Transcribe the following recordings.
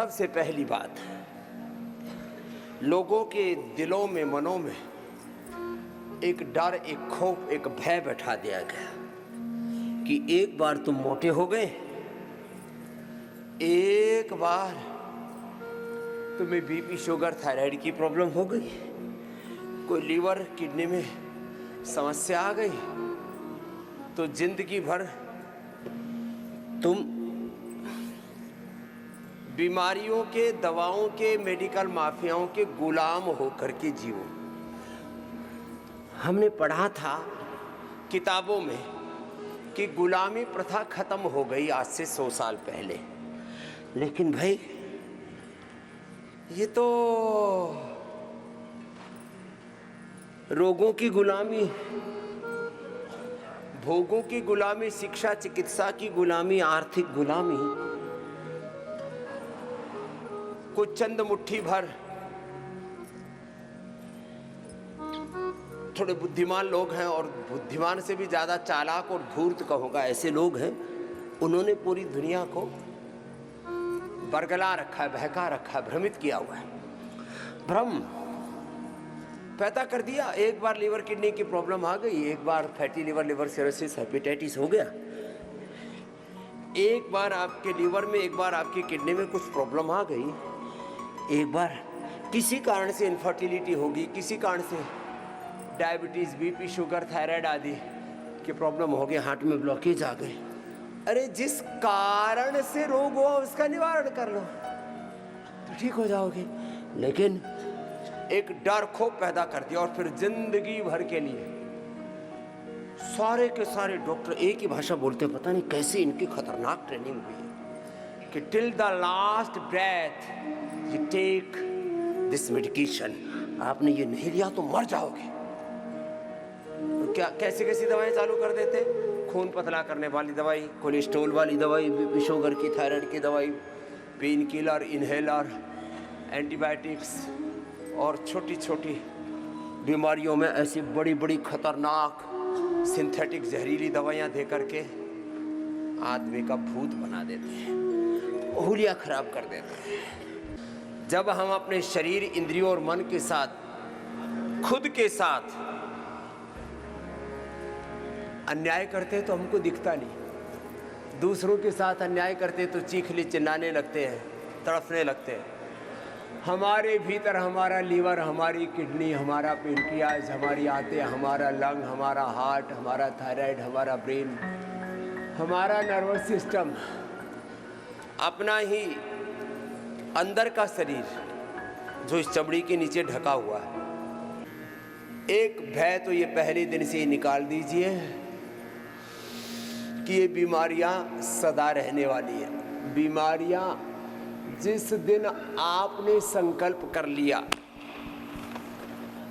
सबसे पहली बात, लोगों के दिलों में, मनों में एक डर, एक खौफ, एक भय बैठा दिया गया कि एक बार तुम मोटे हो गए, एक बार तुम्हें बीपी, शुगर, थायराइड की प्रॉब्लम हो गई, कोई लीवर, किडनी में समस्या आ गई, तो जिंदगी भर तुम बीमारियों के, दवाओं के, मेडिकल माफियाओं के गुलाम होकर के जियो। हमने पढ़ा था किताबों में कि गुलामी प्रथा खत्म हो गई आज से 100 साल पहले, लेकिन भाई ये तो रोगों की गुलामी, भोगों की गुलामी, शिक्षा चिकित्सा की गुलामी, आर्थिक गुलामी, कुछ चंद मुट्ठी भर थोड़े बुद्धिमान लोग हैं, और बुद्धिमान से भी ज्यादा चालाक और धूर्त कहूँगा ऐसे लोग हैं, उन्होंने पूरी दुनिया को बरगला रखा है, बहका रखा है, भ्रमित किया हुआ है, भ्रम पैदा कर दिया। एक बार लीवर किडनी की प्रॉब्लम आ गई, एक बार fatty liver, liver cirrhosis, hepatitis हो गया, एक बार आपके लीवर में, एक बार आपकी किडनी में कुछ प्रॉब्लम आ गई, एक बार किसी कारण से इनफर्टिलिटी होगी, किसी कारण से डायबिटीज, बीपी, शुगर, थायराइड आदि की प्रॉब्लम हो गई, हार्ट में ब्लॉकेज आ गई। अरे जिस कारण से रोग हो उसका निवारण कर लो तो ठीक हो जाओगे, लेकिन एक डर खौफ पैदा कर दिया, और फिर जिंदगी भर के लिए सारे के सारे डॉक्टर एक ही भाषा बोलते, पता नहीं कैसे इनकी खतरनाक ट्रेनिंग हुई है कि till the last breath you take this medication, आपने ये नहीं लिया तो मर जाओगे। तो क्या कैसी कैसी दवाएं चालू कर देते, खून पतला करने वाली दवाई, कोलेस्ट्रॉल वाली दवाई, बीपी शुगर की, थायराइड की दवाई, पेन किलर, इनहेलर, एंटीबायोटिक्स, और छोटी छोटी बीमारियों में ऐसी बड़ी बड़ी खतरनाक सिंथेटिक जहरीली दवाइयाँ दे करके आदमी का भूत बना देते हैं, हुलिया खराब कर देते हैं। जब हम अपने शरीर, इंद्रियों और मन के साथ, खुद के साथ अन्याय करते हैं तो हमको दिखता नहीं, दूसरों के साथ अन्याय करते तो चीखने चिल्लाने लगते हैं, तड़फने लगते हैं। हमारे भीतर हमारा लीवर, हमारी किडनी, हमारा पेनक्रियाज, हमारी आंतें, हमारा लंग, हमारा हार्ट, हमारा थायराइड, हमारा ब्रेन, हमारा नर्वस सिस्टम, अपना ही अंदर का शरीर जो इस चमड़ी के नीचे ढका हुआ है। एक भय तो ये पहले दिन से ही निकाल दीजिए कि ये बीमारियां सदा रहने वाली है। बीमारियां जिस दिन आपने संकल्प कर लिया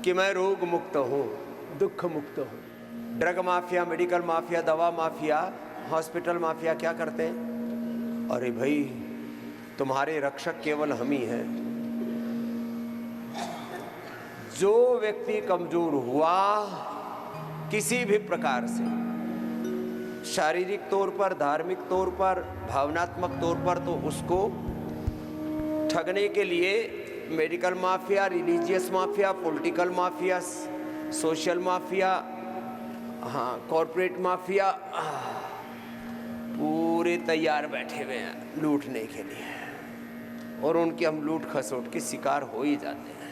कि मैं रोग मुक्त हूँ, दुख मुक्त हूँ, ड्रग माफिया, मेडिकल माफिया, दवा माफिया, हॉस्पिटल माफिया क्या करते हैं, अरे भाई तुम्हारे रक्षक केवल हम ही हैं। जो व्यक्ति कमजोर हुआ किसी भी प्रकार से, शारीरिक तौर पर, धार्मिक तौर पर, भावनात्मक तौर पर, तो उसको ठगने के लिए medical mafia, religious mafia, political mafia, social mafia, हाँ कॉरपोरेट माफिया, पूरे तैयार बैठे हुए हैं लूटने के लिए, और उनके हम लूट खसोट के शिकार हो ही जाते हैं।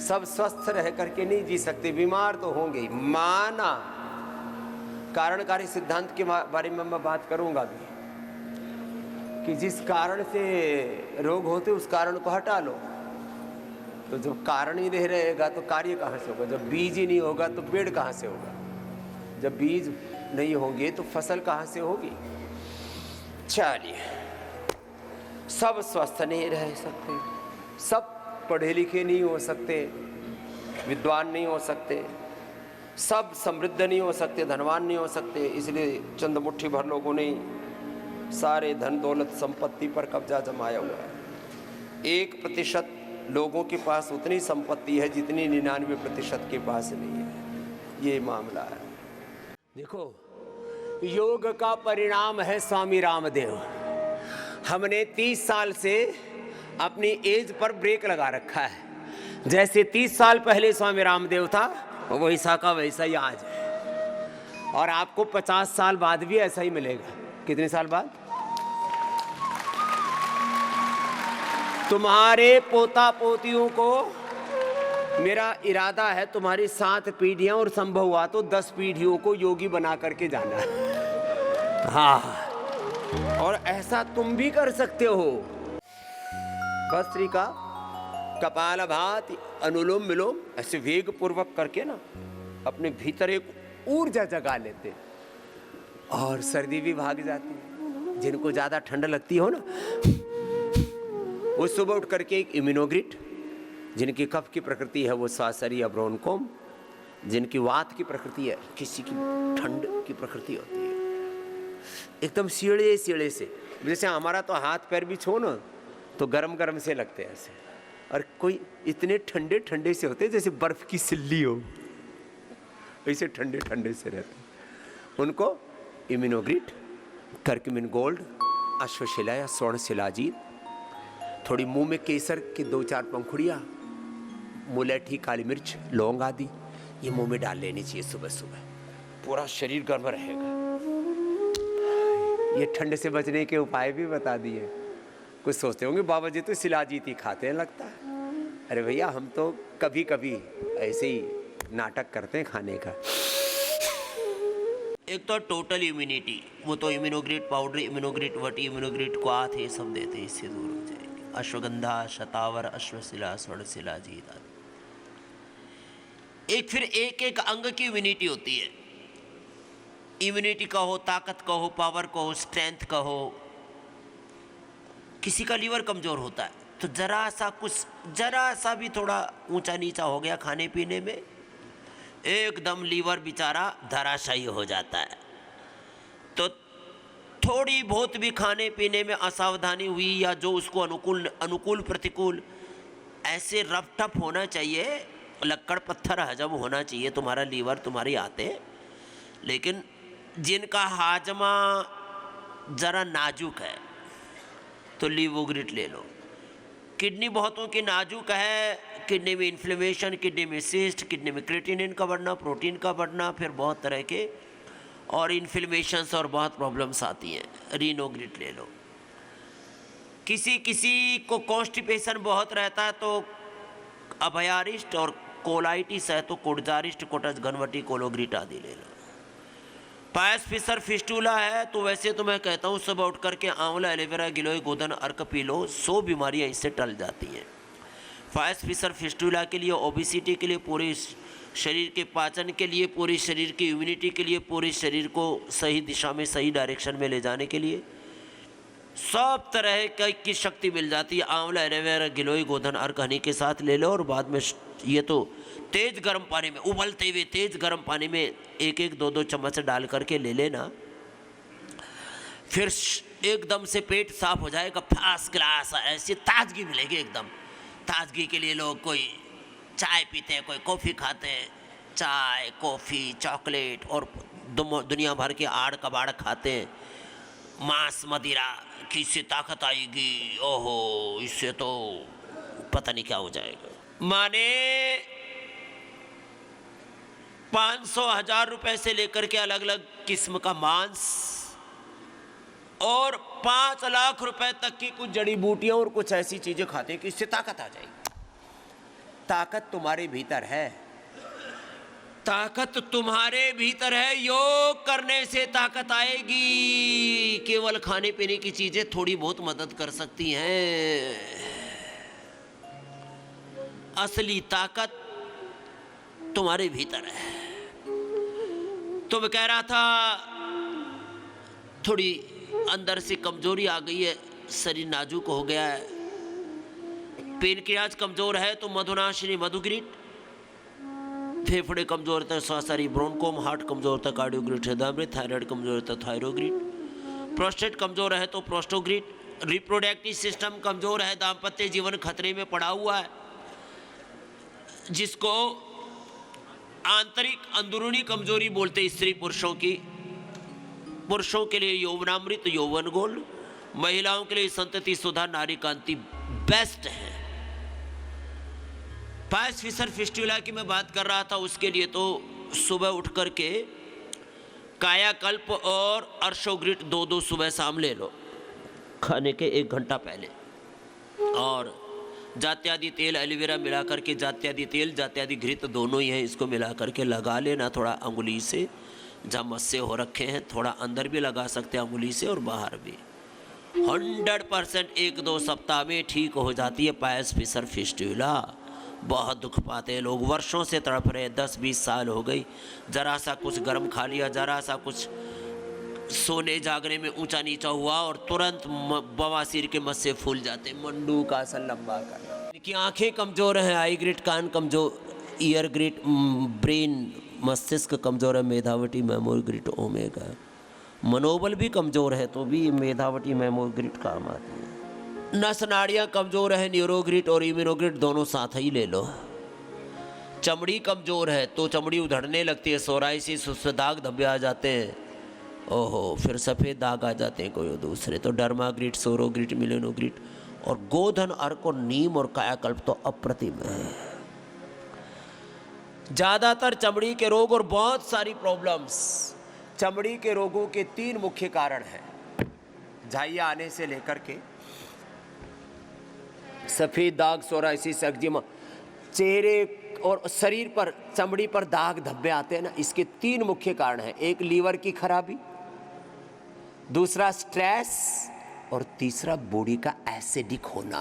सब स्वस्थ रह करके नहीं जी सकते, बीमार तो होंगे ही, माना। कारणकारी सिद्धांत के बारे में मैं बात करूंगा भी कि जिस कारण से रोग होते उस कारण को हटा लो, तो जब कारण ही नहीं रहेगा तो कार्य कहाँ से होगा, जब बीज ही नहीं होगा तो पेड़ कहाँ से होगा, जब बीज नहीं होंगे तो फसल कहाँ से होगी। चलिए, सब स्वस्थ नहीं रह सकते, सब पढ़े लिखे नहीं हो सकते, विद्वान नहीं हो सकते, सब समृद्ध नहीं हो सकते, धनवान नहीं हो सकते। इसलिए चंद मुट्ठी भर लोगों ने सारे धन दौलत संपत्ति पर कब्जा जमाया हुआ है। 1% लोगों के पास उतनी संपत्ति है जितनी 99% के पास नहीं है। ये मामला है। देखो, योग का परिणाम है स्वामी रामदेव। हमने 30 साल से अपनी एज पर ब्रेक लगा रखा है। जैसे 30 साल पहले स्वामी रामदेव था, वैसा का वैसा ही आज है, और आपको 50 साल बाद भी ऐसा ही मिलेगा। कितने साल बाद? तुम्हारे पोता पोतियों को मेरा इरादा है तुम्हारी 7 पीढ़ियां, और संभव हुआ तो 10 पीढ़ियों को योगी बना करके जाना। हाँ, और ऐसा तुम भी कर सकते हो। भस्त्रिका, कपालभाति, अनुलोम विलोम ऐसे वेग पूर्वक करके ना अपने भीतर एक ऊर्जा जगा लेते, और सर्दी भी भाग जाती है। जिनको ज्यादा ठंड लगती हो ना, वो सुबह उठ करके एक इम्यूनोग्रिट, जिनकी कफ की प्रकृति है वो सासरी या ब्रोनकोम, जिनकी वात की प्रकृति है, किसी की ठंड की प्रकृति होती है, एकदम सीढ़े सीढ़े से, जैसे हमारा तो हाथ पैर भी छो ना तो गरम गरम से लगते हैं ऐसे, और कोई इतने ठंडे ठंडे से होते जैसे बर्फ की सिल्ली हो, ऐसे ठंडे ठंडे से रहते। उनको इम्यूनोग्रिट, कर्क्यूमिन गोल्ड, अश्वशिला या स्वर्ण शिलाजीत, थोड़ी मुंह में केसर के 2-4 पंखुड़ियाँ, मुलेठी, काली मिर्च, लौंग आदि, ये मुंह में डाल लेनी चाहिए सुबह सुबह। पूरा शरीर गर्म रहेगा। ये ठंड से बचने के उपाय भी बता दिए। कुछ सोचते होंगे बाबा जी तो शिलाजीत ही खाते हैं लगता है। अरे भैया, हम तो कभी कभी ऐसे ही नाटक करते हैं खाने का। एक तो टोटल इम्यूनिटी, वो तो इम्यूनोग्रिट पाउडर, इम्यूनोग्रिट वटी, इम्यूनोग्रिट क्वाथ, ये सब देते हैं, इससे दूर हो जाएगी। अश्वगंधा, शतावर, अश्वशिला, स्वर्णशिला जीत आदि। एक फिर एक एक अंग की इम्यूनिटी होती है। इम्यूनिटी कहो, ताकत कहो, पावर कहो, स्ट्रेंथ कहो। किसी का लीवर कमजोर होता है तो जरा सा भी थोड़ा ऊंचा नीचा हो गया खाने पीने में, एकदम लीवर बेचारा धराशायी हो जाता है। तो थोड़ी बहुत भी खाने पीने में असावधानी हुई, या जो उसको अनुकूल प्रतिकूल ऐसे रफ टफ होना चाहिए, लक्कड़ पत्थर हजम होना चाहिए तुम्हारा लीवर, तुम्हारी आते। लेकिन जिनका हाजमा ज़रा नाजुक है तो लीवोग्रिट ले लो। किडनी बहुतों की नाजुक है, किडनी में इन्फ्लेमेशन, किडनी में सिस्ट, किडनी में क्रिएटिनिन का बढ़ना, प्रोटीन का बढ़ना, फिर बहुत तरह के और इन्फ्लेमेशंस और बहुत प्रॉब्लम्स आती हैं, रीनोग्रिट ले लो। किसी को कॉन्स्टिपेशन बहुत रहता है तो अभयारिष्ट, और कोलाइटिस है तो कोडजारिष्ट, कोटस घनवटी, कोलोग्रिट आदि ले लो। पायस फिशर फिस्टूला है तो वैसे तो मैं कहता हूँ सुबह उठ करके आंवला, एलोवेरा, गिलोय, गोधन अर्क पी लो, 100 बीमारियाँ इससे टल जाती हैं। पायस फिशर फिस्टूला के लिए, ओबिसिटी के लिए, पूरे शरीर के पाचन के लिए, पूरे शरीर की इम्यूनिटी के लिए, पूरे शरीर को सही दिशा में, सही डायरेक्शन में ले जाने के लिए सब तरह की शक्ति मिल जाती है। आंवला, एलोवेरा, गिलोय, गोधन अर्क हनी के साथ ले लो, और बाद में ये तो तेज़ गर्म पानी में, उबलते हुए तेज़ गर्म पानी में 1-1, 2-2 चम्मच डाल करके ले लेना। फिर एकदम से पेट साफ हो जाएगा, फर्स्ट क्लास, ऐसी ताजगी मिलेगी एकदम। ताजगी के लिए लोग कोई चाय पीते हैं, कोई कॉफ़ी खाते हैं, चाय, कॉफ़ी, चॉकलेट और दुनिया भर के आड़ कबाड़ खाते हैं। मांस, मदिरा, कि इससे ताकत आएगी, ओहो इससे तो पता नहीं क्या हो जाएगा। माने 500,000 रुपए से लेकर के अलग अलग किस्म का मांस और 5 लाख रुपए तक की कुछ जड़ी बूटियां और कुछ ऐसी चीजें खाते हैं कि इससे ताकत आ जाएगी। ताकत तुम्हारे भीतर है, ताकत तुम्हारे भीतर है। योग करने से ताकत आएगी। केवल खाने पीने की चीजें थोड़ी बहुत मदद कर सकती हैं। असली ताकत तुम्हारे भीतर है। तो मैं कह रहा था थोड़ी अंदर से कमजोरी आ गई है, शरीर नाजुक हो गया है, पेनक्रियाज कमजोर है तो मधुनाशिनी मधुग्रिट, फेफड़े कमजोर होता है स्वासारी ब्रोनकोम, हार्ट कमजोर होता है कार्डियोग्रिट हृदयामृत, थायराइड कमजोर होता है थायरोग्रिट, प्रोस्टेट कमजोर है तो प्रोस्टोग्रिट, रिप्रोडक्टिव सिस्टम कमजोर है, दाम्पत्य जीवन खतरे में पड़ा हुआ है, जिसको आंतरिक अंदरूनी कमजोरी बोलते स्त्री पुरुषों की, पुरुषों के लिए यौवनामृत यौवन गोल्ड, महिलाओं के लिए संतति सुधा नारी कांति बेस्ट है। पायस फिशर फिस्टुला की मैं बात कर रहा था, उसके लिए तो सुबह उठ करके कायाकल्प और अर्शोग्रिट दो सुबह शाम ले लो, खाने के 1 घंटा पहले। और जात्यादि तेल एलोवेरा मिला करके, जात्यादि तेल जात्यादि घृत दोनों ही हैं, इसको मिला करके लगा लेना थोड़ा अंगुली से, जहाँ मस्से हो रखे हैं थोड़ा अंदर भी लगा सकते हैं अंगुली से और बाहर भी। 100% 1-2 सप्ताह में ठीक हो जाती है पायस फिशर फिस्टुला। बहुत दुख पाते हैं लोग, वर्षों से तड़प रहे, 10-20 साल हो गई, जरा सा कुछ गर्म खा लिया, जरा सा कुछ सोने जागने में ऊंचा नीचा हुआ और तुरंत बवासीर के मस्से फूल जाते, मंडू का सा लंबा करना। इनकी आंखें कमज़ोर हैं, आई ग्रिड कान कमज़ोर, ईयर ग्रिड ब्रेन मस्तिष्क कमज़ोर है, मेधावटी मेमोरी ग्रिड ओमेगा। मनोबल भी कमज़ोर है तो भी मेधावटी मेमोरी ग्रिड काम आती है। नस नाड़ियाँ कमज़ोर है, न्यूरोग्रिड और इम्यूनोग्रिड दोनों साथ ही ले लो। चमड़ी कमज़ोर है तो चमड़ी उधड़ने लगती है, सोराइसिस, उससे दाग धब्बे आ जाते हैं, ओहो फिर सफ़ेद दाग आ जाते हैं कोई और दूसरे। तो डर्माग्रिड, सोरोग्रिड, मिलेनोग्रिड और गोधन, अर्क और नीम और कायाकल्प तो अप्रतिम है। ज़्यादातर चमड़ी के रोग और बहुत सारी प्रॉब्लम्स, चमड़ी के रोगों के 3 मुख्य कारण हैं। झाइया आने से लेकर के सफ़ेद दाग, सोराइसिस, एक्जिमा, चेहरे और शरीर पर, चमड़ी पर दाग धब्बे आते हैं ना, इसके 3 मुख्य कारण हैं। एक लीवर की खराबी, दूसरा स्ट्रेस और तीसरा बॉडी का एसिडिक होना।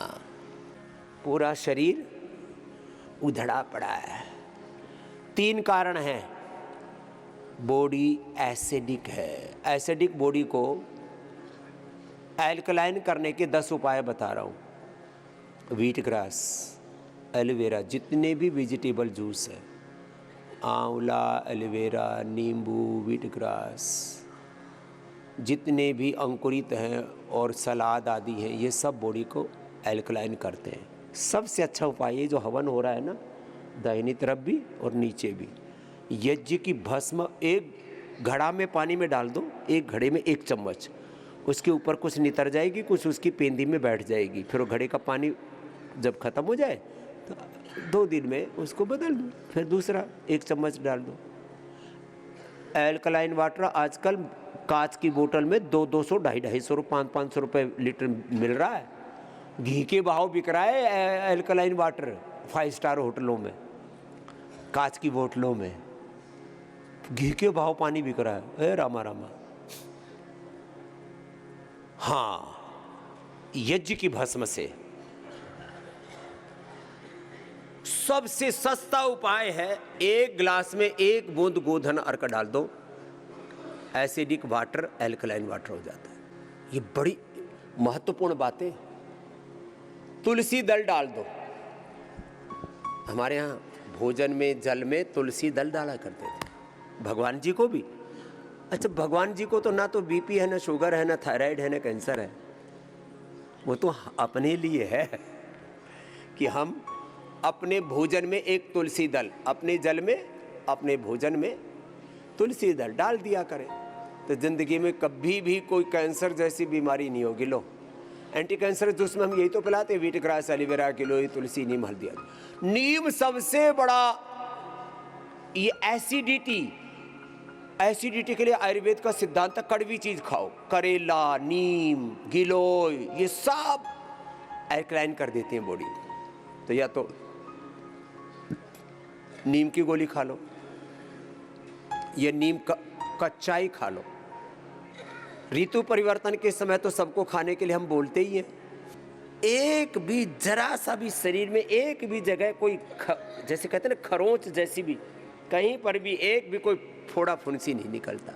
पूरा शरीर उधड़ा पड़ा है, 3 कारण हैं। बॉडी एसिडिक है, एसिडिक बॉडी को एल्कलाइन करने के 10 उपाय बता रहा हूँ। व्हीट ग्रास, एलोवेरा, जितने भी वेजिटेबल जूस है, आंवला, एलोवेरा, नींबू, व्हीट ग्रास, जितने भी अंकुरित हैं और सलाद आदि हैं, ये सब बॉडी को एल्कलाइन करते हैं। सबसे अच्छा उपाय ये जो हवन हो रहा है ना, दाहिनी तरफ भी और नीचे भी, यज्ञ की भस्म एक घड़ा में पानी में डाल दो, एक घड़े में 1 चम्मच, उसके ऊपर कुछ नितर जाएगी, कुछ उसकी पेंदी में बैठ जाएगी। फिर वो घड़े का पानी जब ख़त्म हो जाए तो 2 दिन में उसको बदल दो, फिर दूसरा 1 चम्मच डाल दो। एल्कलाइन वाटर आजकल कांच की बोतल में 200, 250, 500 रुपये लीटर मिल रहा है। घी के भाव बिक रहा है एल्कलाइन वाटर 5 स्टार होटलों में, कांच की बोतलों में घी के भाव पानी बिक रहा है। रामा रामा। हाँ, यज्ञ की भस्म से सबसे सस्ता उपाय है, 1 गिलास में 1 बूंद गोधन अर्क डाल दो, एसिडिक वाटर एल्कलाइन वाटर हो जाता है। ये बड़ी महत्वपूर्ण बातें। तुलसी दल डाल दो, हमारे यहाँ भोजन में जल में तुलसी दल डाला करते थे, भगवान जी को भी। अच्छा, भगवान जी को तो ना तो बीपी है, ना शुगर है, ना थायराइड है, ना कैंसर है, वो तो अपने लिए है कि हम अपने भोजन में 1 तुलसी दल, अपने जल में, अपने भोजन में तुलसी दल डाल दिया करें, तो ज़िंदगी में कभी भी कोई कैंसर जैसी बीमारी नहीं होगी। लो, एंटी कैंसर जूस में हम यही तो पिलाते, व्हीट ग्रास, एलोवेरा, गिलोय, तुलसी, नीम, हल्दी। नीम सबसे बड़ा, ये एसिडिटी के लिए आयुर्वेद का सिद्धांत है, कड़वी चीज खाओ, करेला, नीम, गिलोय, ये सब एल्कलाइन कर देते हैं बॉडी। तो या तो नीम की गोली खा लो, ये नीम का कच्चा ही खा लो। ऋतु परिवर्तन के समय तो सबको खाने के लिए हम बोलते ही हैं। एक भी जरा सा भी शरीर में एक भी जगह कोई जैसे कहते हैं ना खरोंच जैसी भी, कहीं पर भी एक भी कोई फोड़ा फुंसी नहीं निकलता,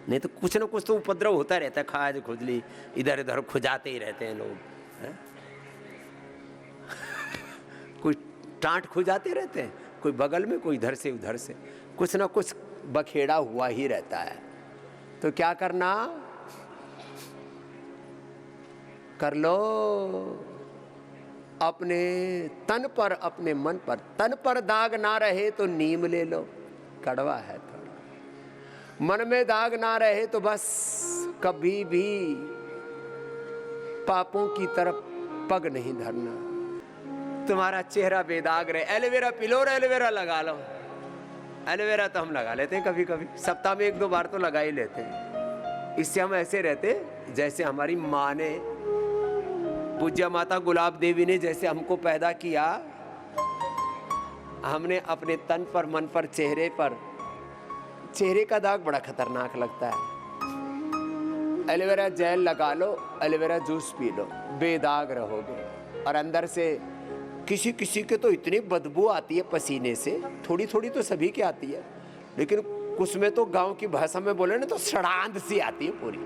नहीं तो कुछ ना कुछ तो उपद्रव होता रहता है, खाज खुजली, इधर इधर खुजाते ही रहते हैं लोग, है? कोई टाँट खुजाते रहते हैं, कोई बगल में, कोई इधर से उधर से, कुछ ना कुछ बखेड़ा हुआ ही रहता है। तो क्या करना, कर लो अपने तन पर, अपने मन पर। तन पर दाग ना रहे तो नीम ले लो, कड़वा है थोड़ा। मन में दाग ना रहे तो बस कभी भी पापों की तरफ पग नहीं धरना। तुम्हारा चेहरा बेदाग रहे, एलोवेरा पी लो और एलोवेरा लगा लो। एलोवेरा तो हम लगा लेते हैं कभी कभी, सप्ताह में 1-2 बार तो लगा ही लेते हैं। इससे हम ऐसे रहते जैसे हमारी माँ ने, पूज्य माता गुलाब देवी ने जैसे हमको पैदा किया, हमने अपने तन पर, मन पर, चेहरे का दाग बड़ा खतरनाक लगता है। एलोवेरा जेल लगा लो, एलोवेरा जूस पी लो, बेदाग रहोगे। और अंदर से किसी किसी के तो इतनी बदबू आती है पसीने से, थोड़ी थोड़ी तो सभी की आती है, लेकिन कुछ में तो गांव की भाषा में बोले ना तो सड़ांध सी आती है पूरी।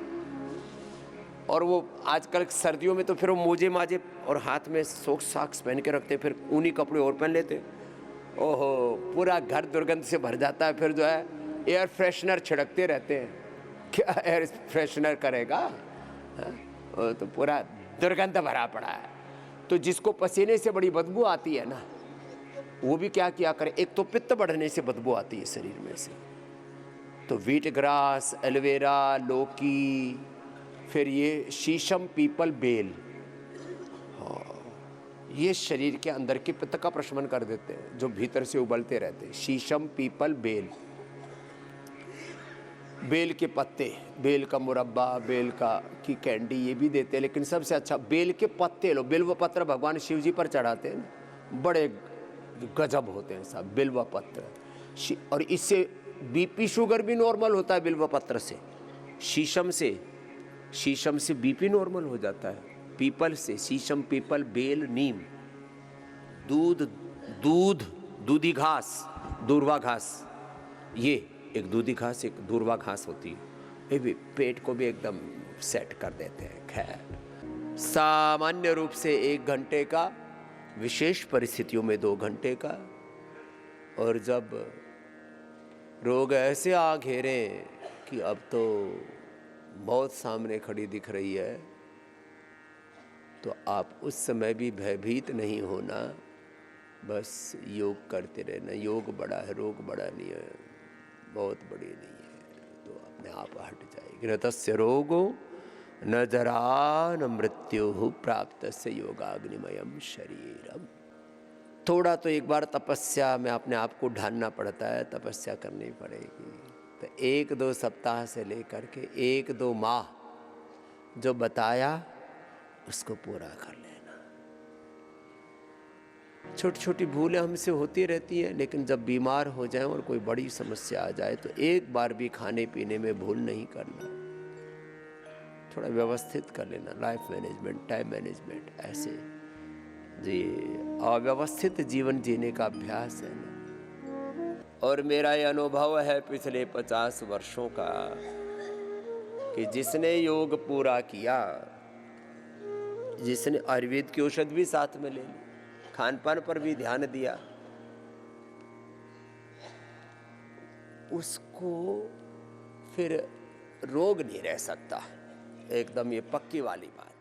और वो आजकल सर्दियों में तो फिर वो मोजे माजे और हाथ में सॉक्स पहन के रखते, फिर ऊनी कपड़े और पहन लेते। ओहो, पूरा घर दुर्गंध से भर जाता है। फिर जो है एयर फ्रेशनर छिड़कते रहते हैं। क्या एयर फ्रेशनर करेगा, वो तो पूरा दुर्गंध भरा पड़ा है। तो जिसको पसीने से बड़ी बदबू आती है ना, वो भी क्या किया करे, एक तो पित्त बढ़ने से बदबू आती है शरीर में से, तो व्हीट ग्रास, एलोवेरा, लौकी, फिर ये शीशम, पीपल, बेल, ये शरीर के अंदर के पित्त का प्रशमन कर देते हैं जो भीतर से उबलते रहते हैं। शीशम, पीपल, बेल के पत्ते, बेल का मुरब्बा, बेल की कैंडी ये भी देते हैं, लेकिन सबसे अच्छा बेल के पत्ते लो। बिल्व पत्र भगवान शिव जी पर चढ़ाते हैं ना, बड़े गजब होते हैं सब बिल्व पत्र। और इससे बीपी शुगर भी नॉर्मल होता है बिल्व पत्र से। शीशम से बीपी नॉर्मल हो जाता है। पीपल से, शीशम, पीपल, बेल, नीम, दूधी घास, दूर्वा घास, ये एक दूधी घास, एक दूर्वा घास होती है, ये भी पेट को भी एकदम सेट कर देते हैं। खैर, सामान्य रूप से 1 घंटे का, विशेष परिस्थितियों में 2 घंटे का। और जब रोग ऐसे आ घेरे कि अब तो मौत सामने खड़ी दिख रही है, तो आप उस समय भी भयभीत नहीं होना, बस योग करते रहना। योग बड़ा है, रोग बड़ा नहीं है, बहुत बड़ी नहीं है, तो अपने आप हट जाएगी। न तस्य रोगो न जरा न मृत्यु प्राप्तस्य योगाग्निमयम शरीरम। थोड़ा तो एक बार तपस्या में अपने आप को ढालना पड़ता है, तपस्या करनी पड़ेगी। तो 1-2 सप्ताह से लेकर के 1-2 माह जो बताया उसको पूरा कर लेना। छोटी छोटी भूलें हमसे होती रहती हैं, लेकिन जब बीमार हो जाएं और कोई बड़ी समस्या आ जाए तो एक बार भी खाने पीने में भूल नहीं करना, थोड़ा व्यवस्थित कर लेना। लाइफ मैनेजमेंट, टाइम मैनेजमेंट, ऐसे जी अव्यवस्थित जीवन जीने का अभ्यास है ना। और मेरा ये अनुभव है पिछले 50 वर्षों का कि जिसने योग पूरा किया, जिसने आयुर्वेद की औषध भी साथ में ले ली, खान पान पर भी ध्यान दिया, उसको फिर रोग नहीं रह सकता। एकदम ये पक्की वाली बात।